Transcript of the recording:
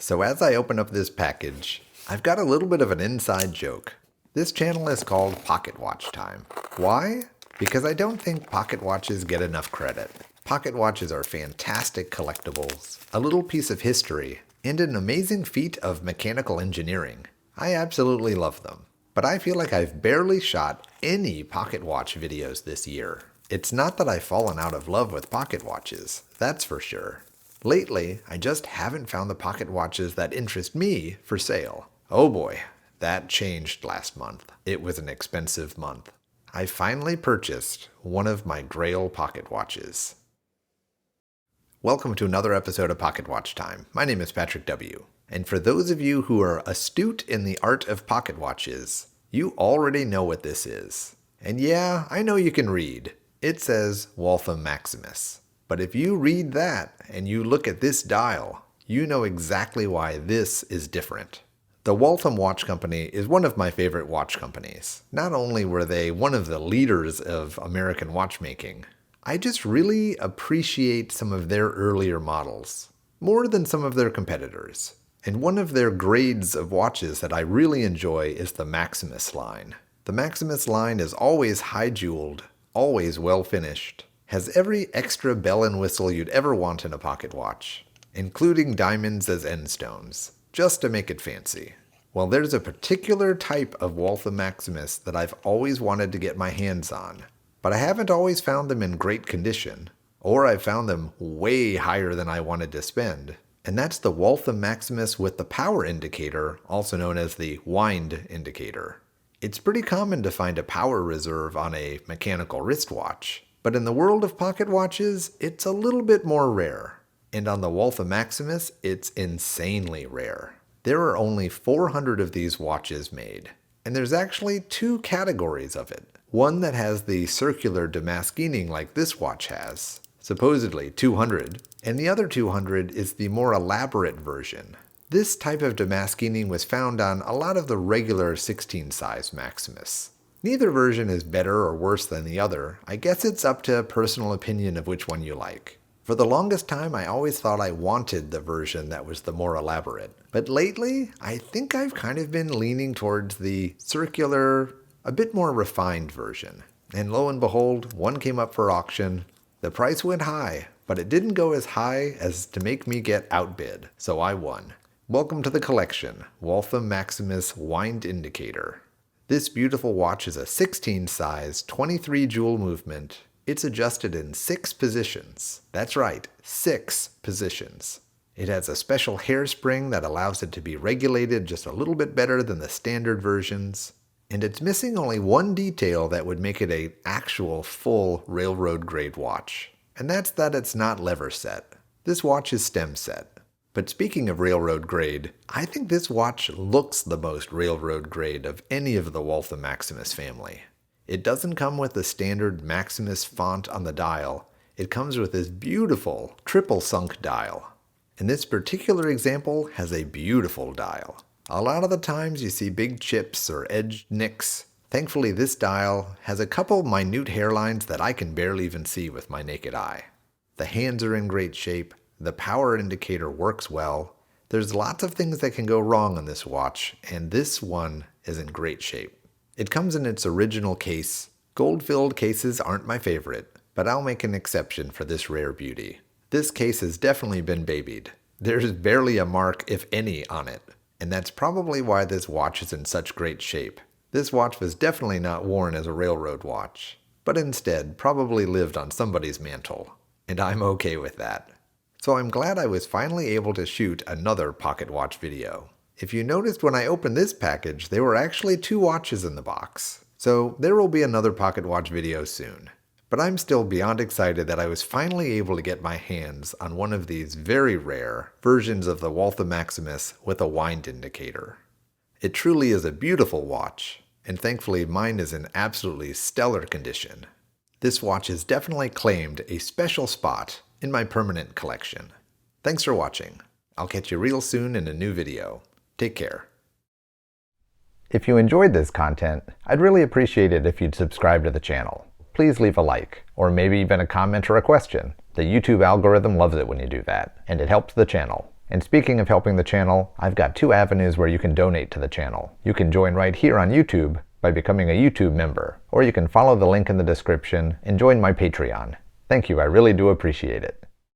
So as I open up this package, I've got a little bit of an inside joke. This channel is called Pocket Watch Time. Why? Because I don't think pocket watches get enough credit. Pocket watches are fantastic collectibles, a little piece of history, and an amazing feat of mechanical engineering. I absolutely love them. But I feel like I've barely shot any pocket watch videos this year. It's not that I've fallen out of love with pocket watches, that's for sure. Lately, I just haven't found the pocket watches that interest me for sale. Oh boy, that changed last month. It was an expensive month. I finally purchased one of my Grail pocket watches. Welcome to another episode of Pocket Watch Time. My name is Patrick W. And for those of you who are astute in the art of pocket watches, you already know what this is. And yeah, I know you can read. It says Waltham Maximus. But if you read that and you look at this dial, you know exactly why this is different. The Waltham Watch Company is one of my favorite watch companies. Not only were they one of the leaders of American watchmaking, I just really appreciate some of their earlier models, more than some of their competitors. And one of their grades of watches that I really enjoy is the Maximus line. The Maximus line is always high-jeweled, always well-finished, has every extra bell and whistle you'd ever want in a pocket watch, including diamonds as end stones, just to make it fancy. Well, there's a particular type of Waltham Maximus that I've always wanted to get my hands on, but I haven't always found them in great condition, or I've found them way higher than I wanted to spend. And that's the Waltham Maximus with the power indicator, also known as the wind indicator. It's pretty common to find a power reserve on a mechanical wristwatch, but in the world of pocket watches, it's a little bit more rare. And on the Waltham Maximus, it's insanely rare. There are only 400 of these watches made, and there's actually two categories of it. One that has the circular damascening like this watch has, supposedly 200, and the other 200 is the more elaborate version. This type of damascening was found on a lot of the regular 16-size Maximus. Neither version is better or worse than the other. I guess it's up to personal opinion of which one you like. For the longest time, I always thought I wanted the version that was the more elaborate. But lately, I think I've kind of been leaning towards the circular, a bit more refined version. And lo and behold, one came up for auction. The price went high, but it didn't go as high as to make me get outbid, so I won. Welcome to the collection, Waltham Maximus Wind Indicator. This beautiful watch is a 16-size, 23-jewel movement. It's adjusted in 6 positions. That's right, 6 positions. It has a special hairspring that allows it to be regulated just a little bit better than the standard versions. And it's missing only one detail that would make it an actual full railroad grade watch. And that's that it's not lever set. This watch is stem set. But speaking of railroad grade, I think this watch looks the most railroad grade of any of the Waltham Maximus family. It doesn't come with the standard Maximus font on the dial. It comes with this beautiful triple sunk dial. And this particular example has a beautiful dial. A lot of the times you see big chips or edged nicks. Thankfully, this dial has a couple minute hairlines that I can barely even see with my naked eye. The hands are in great shape. The power indicator works well. There's lots of things that can go wrong on this watch, and this one is in great shape. It comes in its original case. Gold-filled cases aren't my favorite, but I'll make an exception for this rare beauty. This case has definitely been babied. There's barely a mark, if any, on it. And that's probably why this watch is in such great shape. This watch was definitely not worn as a railroad watch, but instead probably lived on somebody's mantle. And I'm okay with that. So I'm glad I was finally able to shoot another pocket watch video. If you noticed when I opened this package, there were actually 2 watches in the box. So there will be another pocket watch video soon. But I'm still beyond excited that I was finally able to get my hands on one of these very rare versions of the Waltham Maximus with a wind indicator. It truly is a beautiful watch, and thankfully mine is in absolutely stellar condition. This watch has definitely claimed a special spot in my permanent collection. Thanks for watching. I'll catch you real soon in a new video. Take care. If you enjoyed this content, I'd really appreciate it if you'd subscribe to the channel. Please leave a like, or maybe even a comment or a question. The YouTube algorithm loves it when you do that, and it helps the channel. And speaking of helping the channel, I've got 2 avenues where you can donate to the channel. You can join right here on YouTube by becoming a YouTube member, or you can follow the link in the description and join my Patreon. Thank you, I really do appreciate it.